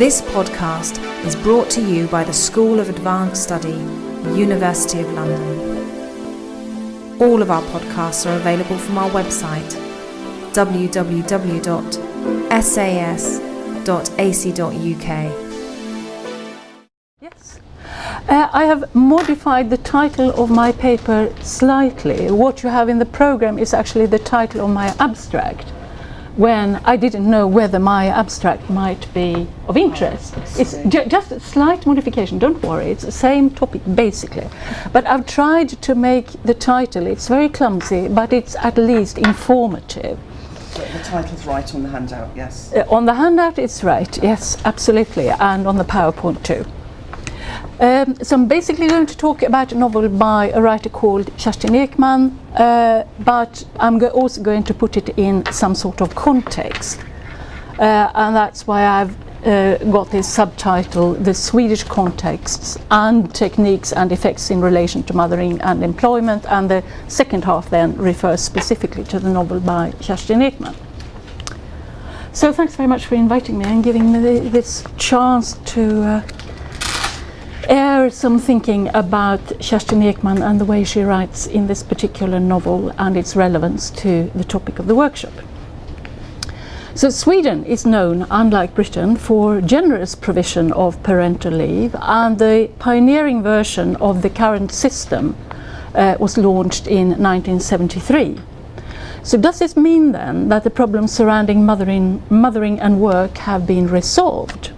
This podcast is brought to you by the School of Advanced Study, University of London. All of our podcasts are available from our website, www.sas.ac.uk. Yes. I have modified the title of my paper slightly. What you have in the program is actually the title of my abstract, when I didn't know whether my abstract might be of interest. It's just a slight modification, don't worry, it's the same topic basically. But I've tried to make the title, it's very clumsy, but it's at least informative. So the title's right on the handout, yes? On the handout it's right, yes, absolutely, and on the PowerPoint too. So I'm basically going to talk about a novel by a writer called Kerstin Ekman, but I'm also going to put it in some sort of context. And that's why I've got this subtitle, The Swedish Contexts and Techniques and Effects in Relation to Mothering and Employment, and the second half then refers specifically to the novel by Kerstin Ekman. So thanks very much for inviting me and giving me this chance to air some thinking about Kerstin Ekman and the way she writes in this particular novel and its relevance to the topic of the workshop. So Sweden is known, unlike Britain, for generous provision of parental leave, and the pioneering version of the current system was launched in 1973. So does this mean then that the problems surrounding mothering and work have been resolved?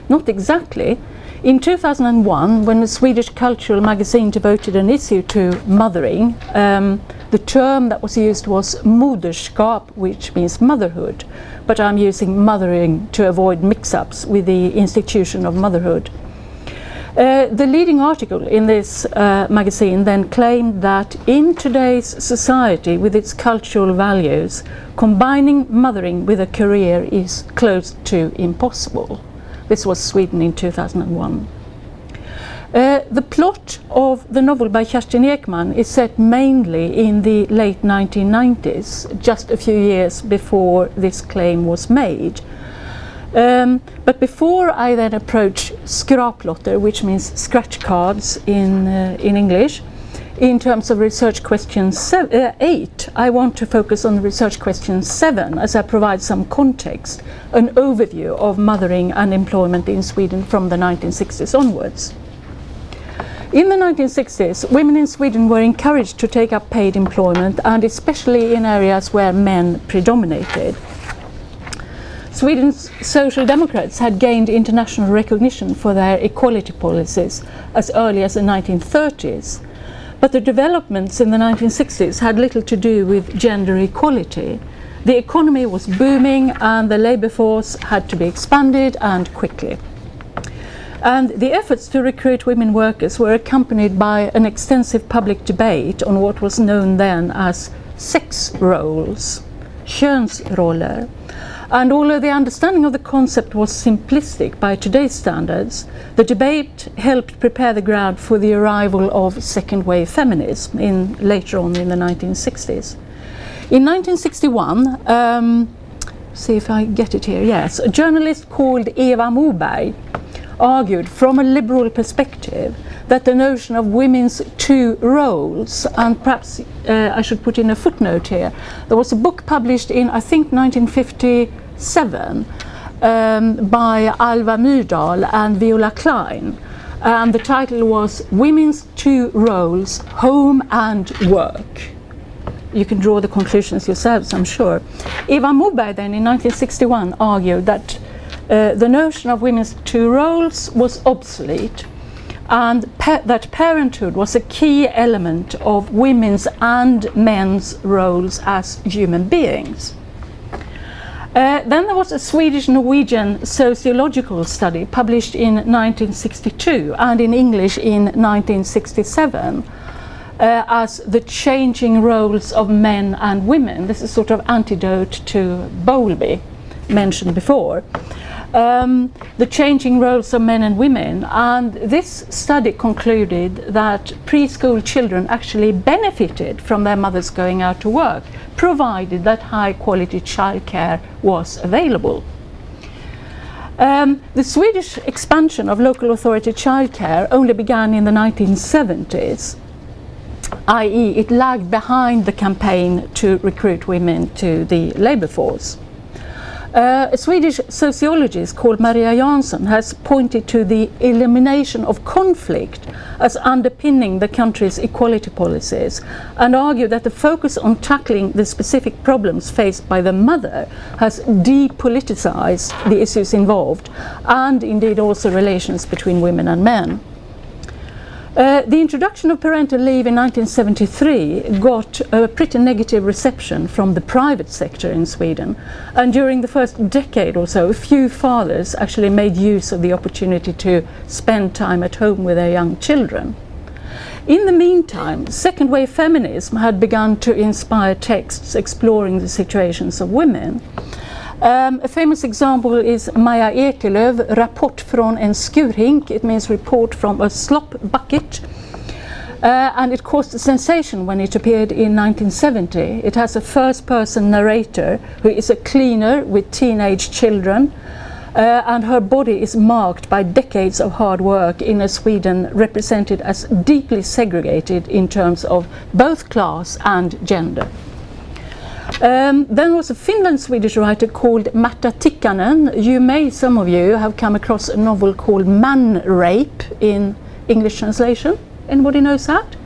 Not exactly. In 2001, when the Swedish cultural magazine devoted an issue to mothering, the term that was used was Moderskap, which means motherhood, but I'm using mothering to avoid mix-ups with the institution of motherhood. The leading article in this magazine then claimed that in today's society, with its cultural values, combining mothering with a career is close to impossible. This was Sweden in 2001. The plot of the novel by Kerstin Ekman is set mainly in the late 1990s, just a few years before this claim was made. But before I then approach Skraplotter, which means scratch cards in English, in terms of research question 8, I want to focus on research question 7 as I provide some context, an overview of mothering and employment in Sweden from the 1960s onwards. In the 1960s, women in Sweden were encouraged to take up paid employment, and especially in areas where men predominated. Sweden's Social Democrats had gained international recognition for their equality policies as early as the 1930s. But the developments in the 1960s had little to do with gender equality. The economy was booming and the labour force had to be expanded, and quickly. And the efforts to recruit women workers were accompanied by an extensive public debate on what was known then as sex roles, könsroller. And although the understanding of the concept was simplistic by today's standards, the debate helped prepare the ground for the arrival of second-wave feminism later on in the 1960s. In 1961, see if I get it here, yes, a journalist called Eva Moberg argued from a liberal perspective that the notion of women's two roles, and perhaps I should put in a footnote here, there was a book published in, I think, 1957 by Alva Myrdal and Viola Klein, and the title was Women's Two Roles, Home and Work. You can draw the conclusions yourselves, I'm sure. Eva Moberg then in 1961 argued that the notion of women's two roles was obsolete, and that parenthood was a key element of women's and men's roles as human beings. Then there was a Swedish-Norwegian sociological study published in 1962 and in English in 1967 as The Changing Roles of Men and Women. This is sort of antidote to Bowlby, mentioned before. The changing roles of men and women, and this study concluded that preschool children actually benefited from their mothers going out to work, provided that high quality childcare was available. The Swedish expansion of local authority childcare only began in the 1970s, i.e. it lagged behind the campaign to recruit women to the labour force. A Swedish sociologist called Maria Jansson has pointed to the elimination of conflict as underpinning the country's equality policies and argued that the focus on tackling the specific problems faced by the mother has depoliticized the issues involved and indeed also relations between women and men. The introduction of parental leave in 1973 got a pretty negative reception from the private sector in Sweden, and during the first decade or so, a few fathers actually made use of the opportunity to spend time at home with their young children. In the meantime, second-wave feminism had begun to inspire texts exploring the situations of women. A famous example is Maja Ekelöf, Rapport från en skurhink. It means report from a slop bucket. And it caused a sensation when it appeared in 1970. It has a first-person narrator who is a cleaner with teenage children. And her body is marked by decades of hard work in a Sweden represented as deeply segregated in terms of both class and gender. Then was a Finland-Swedish writer called Märta Tikkanen. Some of you have come across a novel called Man Rape in English translation. Anybody knows that?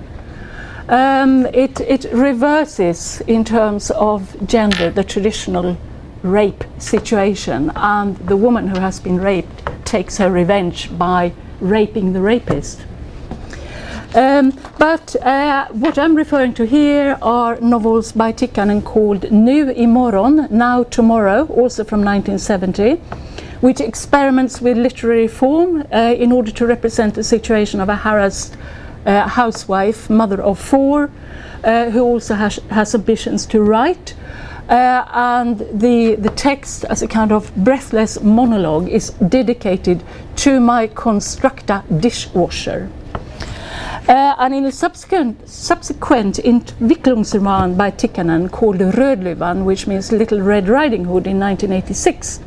It reverses in terms of gender the traditional rape situation, and the woman who has been raped takes her revenge by raping the rapist. But what I'm referring to here are novels by Tikkanen called Nu imorgon, Now Tomorrow, also from 1970, which experiments with literary form in order to represent the situation of a harassed housewife, mother of four, who also has ambitions to write. And the text, as a kind of breathless monologue, is dedicated to my constructa dishwasher. And in a subsequent Entwicklungsroman by Tikkanen called Rödluvan, which means Little Red Riding Hood, in 1986,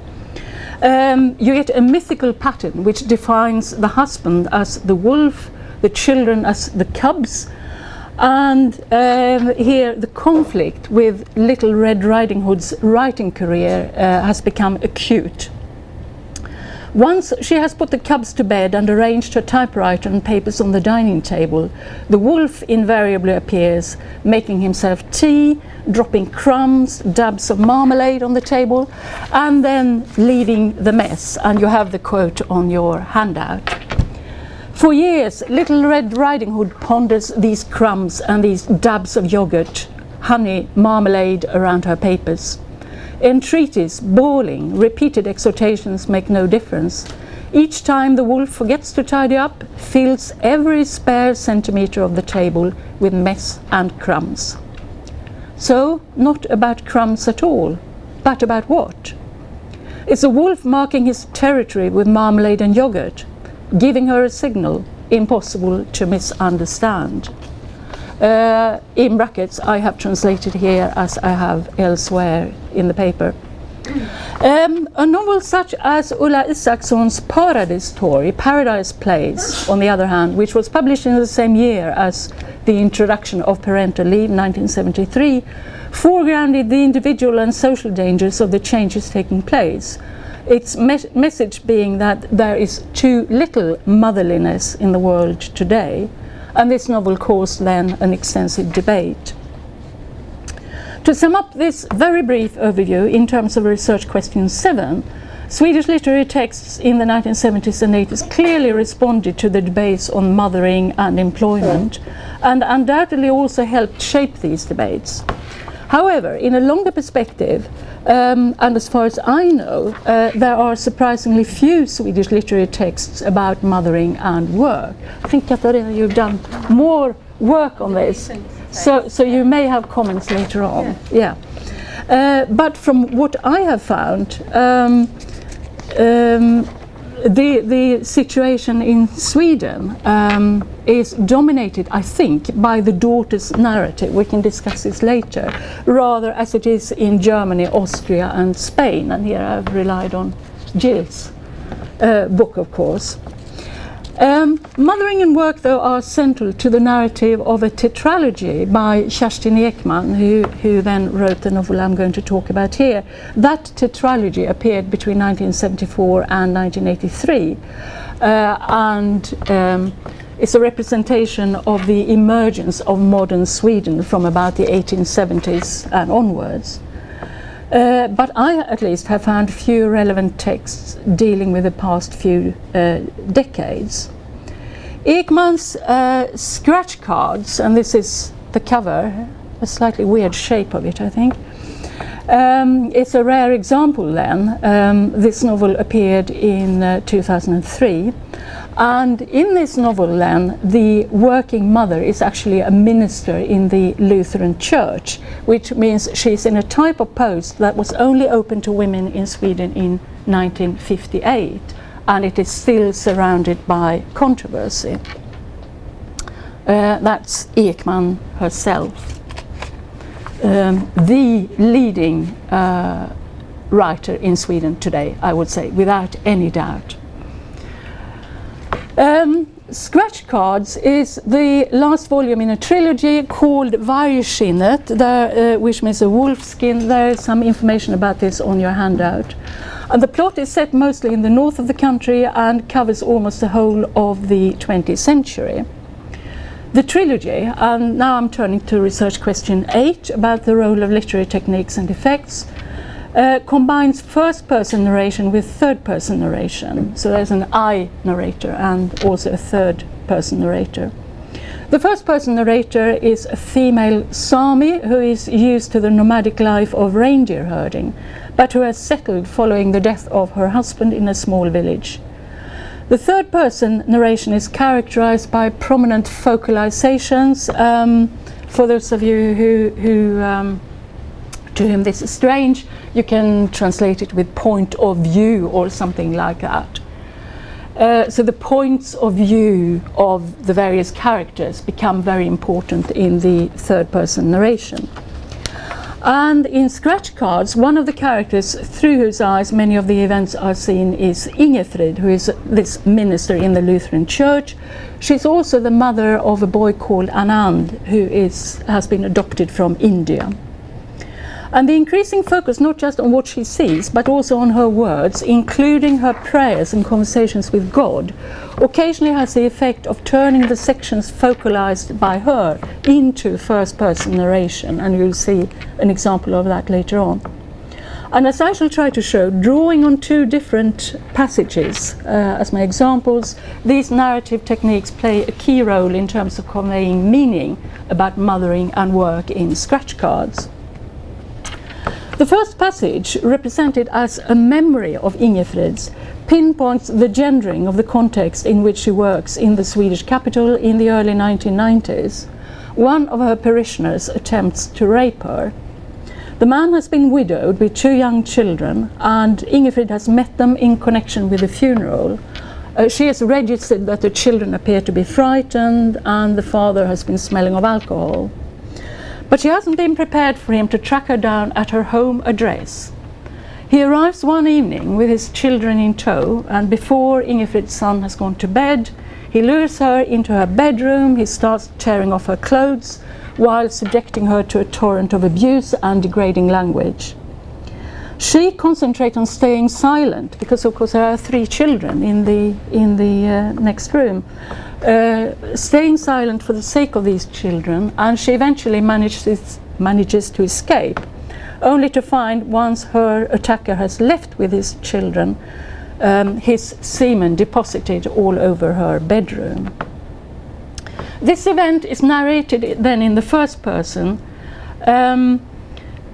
you get a mythical pattern which defines the husband as the wolf, the children as the cubs, and here the conflict with Little Red Riding Hood's writing career has become acute. Once she has put the cubs to bed and arranged her typewriter and papers on the dining table, the wolf invariably appears, making himself tea, dropping crumbs, dabs of marmalade on the table, and then leaving the mess. And you have the quote on your handout. For years, Little Red Riding Hood ponders these crumbs and these dabs of yogurt, honey, marmalade around her papers. Entreaties, bawling, repeated exhortations make no difference. Each time the wolf forgets to tidy up, fills every spare centimetre of the table with mess and crumbs. So, not about crumbs at all, but about what? It's a wolf marking his territory with marmalade and yogurt, giving her a signal impossible to misunderstand. In brackets, I have translated here as I have elsewhere in the paper. A novel such as Ulla Isaksson's Paradistorg, Paradise Place, on the other hand, which was published in the same year as the introduction of parental leave, 1973, foregrounded the individual and social dangers of the changes taking place. Its message being that there is too little motherliness in the world today, and this novel caused then an extensive debate. To sum up this very brief overview in terms of research question 7, Swedish literary texts in the 1970s and 80s clearly responded to the debates on mothering and employment, and undoubtedly also helped shape these debates. However, in a longer perspective, and as far as I know, there are surprisingly few Swedish literary texts about mothering and work. I think, Katarina, you've done more work on this, so you may have comments later on. Yeah. But from what I have found, the situation in Sweden is dominated, I think, by the daughter's narrative. We can discuss this later, rather as it is in Germany, Austria and Spain. And here I've relied on Jill's book, of course. Mothering and Work, though, are central to the narrative of a tetralogy by Kerstin Ekman, who then wrote the novel I'm going to talk about here. That tetralogy appeared between 1974 and 1983, and it's a representation of the emergence of modern Sweden from about the 1870s and onwards. But I, at least, have found few relevant texts dealing with the past few decades. Ekman's scratch cards, and this is the cover, a slightly weird shape of it, I think. It's a rare example then. This novel appeared in 2003. And in this novel then, the working mother is actually a minister in the Lutheran Church, which means she's in a type of post that was only open to women in Sweden in 1958, and it is still surrounded by controversy. That's Ekman herself, the leading writer in Sweden today, I would say, without any doubt. Scratch Cards is the last volume in a trilogy called Vargskinnet, which means a wolf skin. There is some information about this on your handout. And the plot is set mostly in the north of the country and covers almost the whole of the 20th century. The trilogy, and now I'm turning to research question 8 about the role of literary techniques and effects, combines first-person narration with third-person narration. So there's an I narrator and also a third-person narrator. The first-person narrator is a female Sami who is used to the nomadic life of reindeer herding, but who has settled following the death of her husband in a small village. The third-person narration is characterized by prominent focalizations. For those of you to whom this is strange, you can translate it with point of view or something like that. So the points of view of the various characters become very important in the third-person narration. And in Scratch Cards, one of the characters through whose eyes many of the events are seen is Ingefrid, who is this minister in the Lutheran Church. She's also the mother of a boy called Anand, who has been adopted from India. And the increasing focus not just on what she sees, but also on her words, including her prayers and conversations with God, occasionally has the effect of turning the sections focalized by her into first-person narration, and you'll see an example of that later on. And as I shall try to show, drawing on two different passages as my examples, these narrative techniques play a key role in terms of conveying meaning about mothering and work in Scratch Cards. The first passage, represented as a memory of Ingefrid's, pinpoints the gendering of the context in which she works in the Swedish capital in the early 1990s. One of her parishioners attempts to rape her. The man has been widowed with 2 young children, and Ingefrid has met them in connection with the funeral. She has registered that the children appear to be frightened, and the father has been smelling of alcohol. But she hasn't been prepared for him to track her down at her home address. He arrives one evening with his children in tow, and before Ingefrid's son has gone to bed, he lures her into her bedroom. He starts tearing off her clothes while subjecting her to a torrent of abuse and degrading language. She concentrates on staying silent because, of course, there are 3 children in the next room. Staying silent for the sake of these children, and she eventually manages to escape, only to find, once her attacker has left with his children, his semen deposited all over her bedroom. This event is narrated then in the first person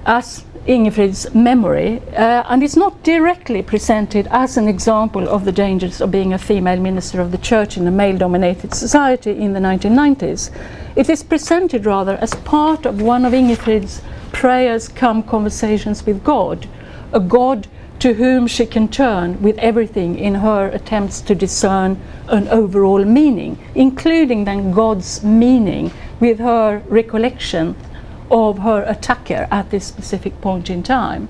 as Ingefrid's memory, and it's not directly presented as an example of the dangers of being a female minister of the church in a male-dominated society in the 1990s. It is presented rather as part of one of Ingefrid's prayers come conversations with God, a God to whom she can turn with everything in her attempts to discern an overall meaning, including then God's meaning with her recollection of her attacker at this specific point in time.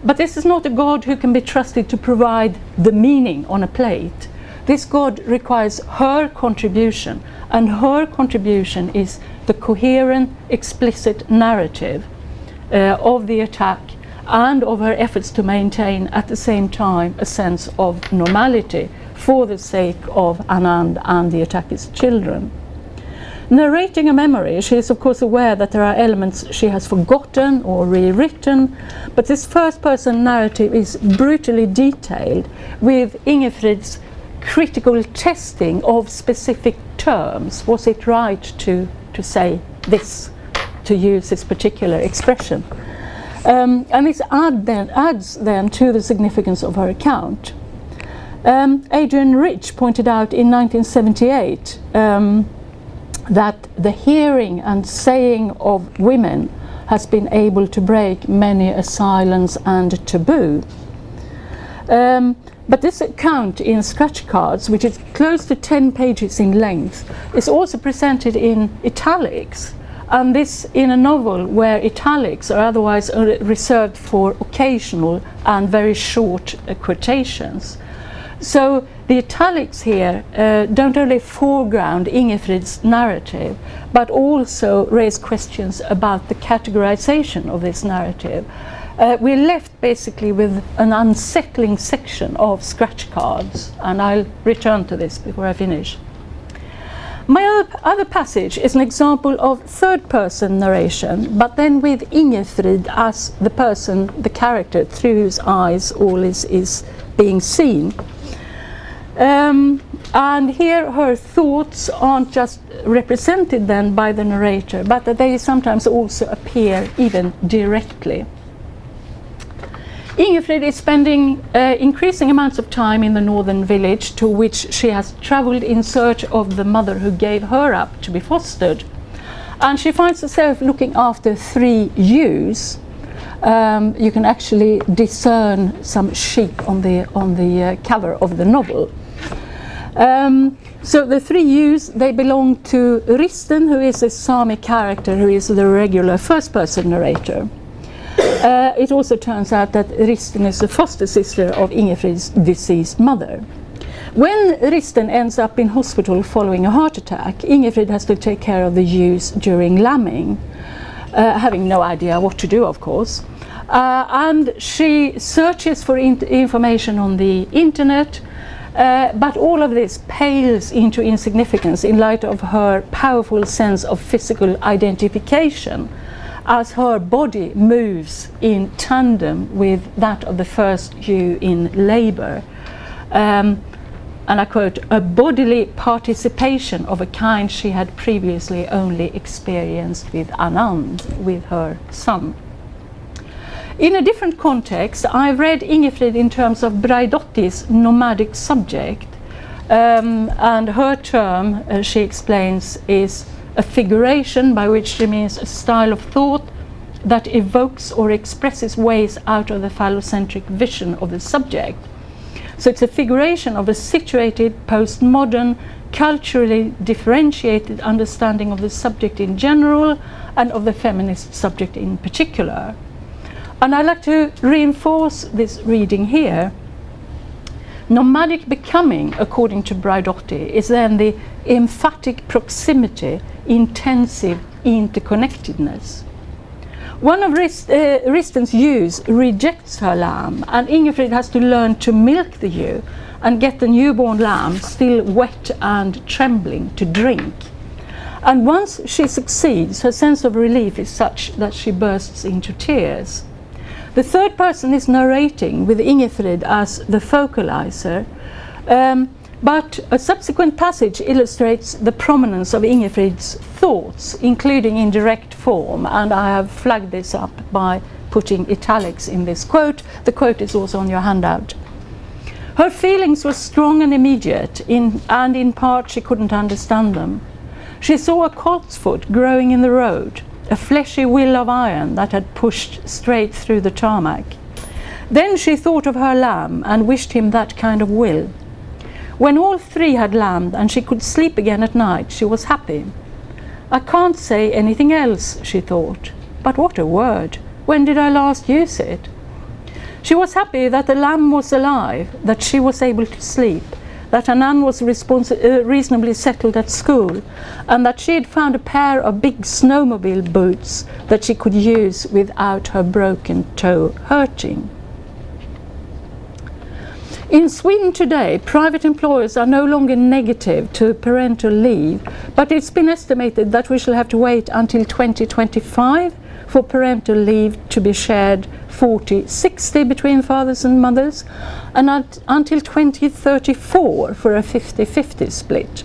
But this is not a God who can be trusted to provide the meaning on a plate. This God requires her contribution, and her contribution is the coherent, explicit narrative of the attack and of her efforts to maintain at the same time a sense of normality for the sake of Anand and the attacker's children. Narrating a memory, she is of course aware that there are elements she has forgotten or rewritten, but this first-person narrative is brutally detailed, with Ingefrid's critical testing of specific terms. Was it right to say this, to use this particular expression? And this adds then to the significance of her account. Adrian Rich pointed out in 1978 that the hearing and saying of women has been able to break many a silence and taboo. But this account in scratch cards, which is close to 10 pages in length, is also presented in italics, and this in a novel where italics are otherwise reserved for occasional and very short quotations. So the italics here don't only foreground Ingefrid's narrative, but also raise questions about the categorization of this narrative. We're left basically with an unsettling section of scratch cards, and I'll return to this before I finish. My other passage is an example of third-person narration, but then with Ingefrid as the person, the character, through whose eyes all is being seen. And here her thoughts aren't just represented then by the narrator, but that they sometimes also appear even directly. Ingefrid is spending increasing amounts of time in the northern village to which she has travelled in search of the mother who gave her up to be fostered. And she finds herself looking after 3 ewes. You can actually discern some sheep on the cover of the novel. So the 3 ewes, they belong to Risten, who is a Sami character who is the regular first-person narrator. It also turns out that Risten is the foster sister of Ingefrid's deceased mother. When Risten ends up in hospital following a heart attack, Ingefrid has to take care of the ewes during lambing, having no idea what to do, of course. And she searches for information on the internet, but all of this pales into insignificance in light of her powerful sense of physical identification, as her body moves in tandem with that of the first ewe in labour. And I quote, "a bodily participation of a kind she had previously only experienced with Anand, with her son." In a different context, I've read Ingefrid in terms of Braidotti's nomadic subject, and her term, she explains, is a figuration, by which she means a style of thought that evokes or expresses ways out of the phallocentric vision of the subject. So it's a figuration of a situated, postmodern, culturally differentiated understanding of the subject in general and of the feminist subject in particular. And I'd like to reinforce this reading here. Nomadic becoming, according to Braidotti, is then the emphatic proximity, intensive interconnectedness. One of Risten's ewes rejects her lamb, and Ingefrid has to learn to milk the ewe and get the newborn lamb, still wet and trembling, to drink. And once she succeeds, her sense of relief is such that she bursts into tears. The third person is narrating with Ingefrid as the focalizer, but a subsequent passage illustrates the prominence of Ingefrid's thoughts, including in direct form, and I have flagged this up by putting italics in this quote. The quote is also on your handout. Her feelings were strong and immediate, and in part she couldn't understand them. She saw a coltsfoot growing in the road, a fleshy will of iron that had pushed straight through the tarmac. Then she thought of her lamb and wished him that kind of will. When all 3 had lambed and she could sleep again at night, she was happy. I can't say anything else, she thought. But what a word! When did I last use it? She was happy that the lamb was alive, that she was able to sleep, that her nan was reasonably settled at school, and that she had found a pair of big snowmobile boots that she could use without her broken toe hurting. In Sweden today, private employers are no longer negative to parental leave, but it's been estimated that we shall have to wait until 2025 for parental leave to be shared 40-60 between fathers and mothers, and until 2034 for a 50-50 split.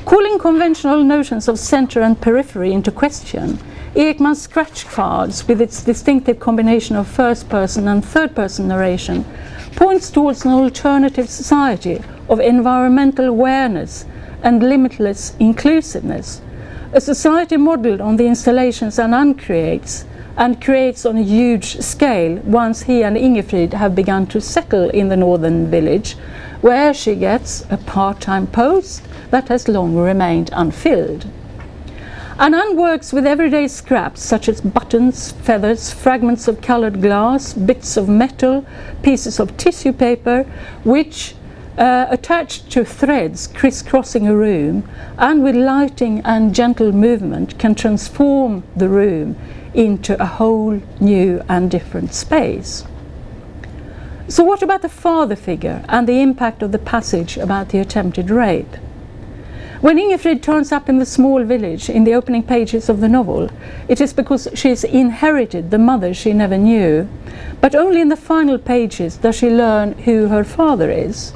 Calling conventional notions of centre and periphery into question, Ekman's scratch cards, with its distinctive combination of first-person and third-person narration, points towards an alternative society of environmental awareness and limitless inclusiveness, a society modelled on the installations Anand creates, and creates on a huge scale once he and Ingefrid have begun to settle in the northern village, where she gets a part-time post that has long remained unfilled. Anand works with everyday scraps such as buttons, feathers, fragments of coloured glass, bits of metal, pieces of tissue paper, which attached to threads crisscrossing a room, and with lighting and gentle movement can transform the room into a whole new and different space. So what about the father figure and the impact of the passage about the attempted rape? When Ingefrid turns up in the small village in the opening pages of the novel, it is because she's inherited the mother she never knew, but only in the final pages does she learn who her father is.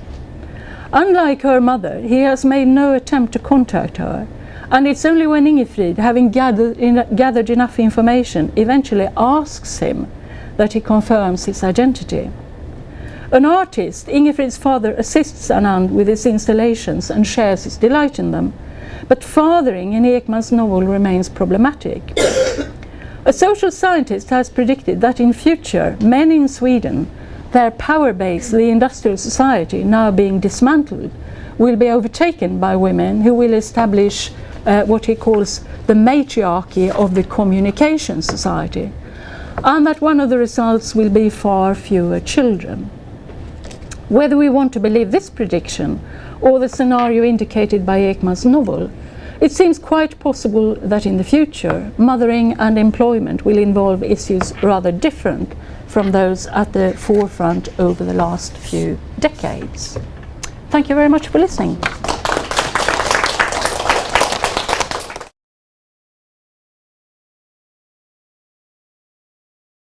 Unlike her mother, he has made no attempt to contact her, and it's only when Ingefrid, having gathered enough information, eventually asks him that he confirms his identity. An artist, Ingefrid's father assists Anand with his installations and shares his delight in them, but fathering in Ekman's novel remains problematic. A social scientist has predicted that in future, men in Sweden, their power base, the industrial society, now being dismantled, will be overtaken by women who will establish what he calls the matriarchy of the communication society, and that one of the results will be far fewer children. Whether we want to believe this prediction or the scenario indicated by Ekman's novel, it seems quite possible that in the future, mothering and employment will involve issues rather different from those at the forefront over the last few decades. Thank you very much for listening.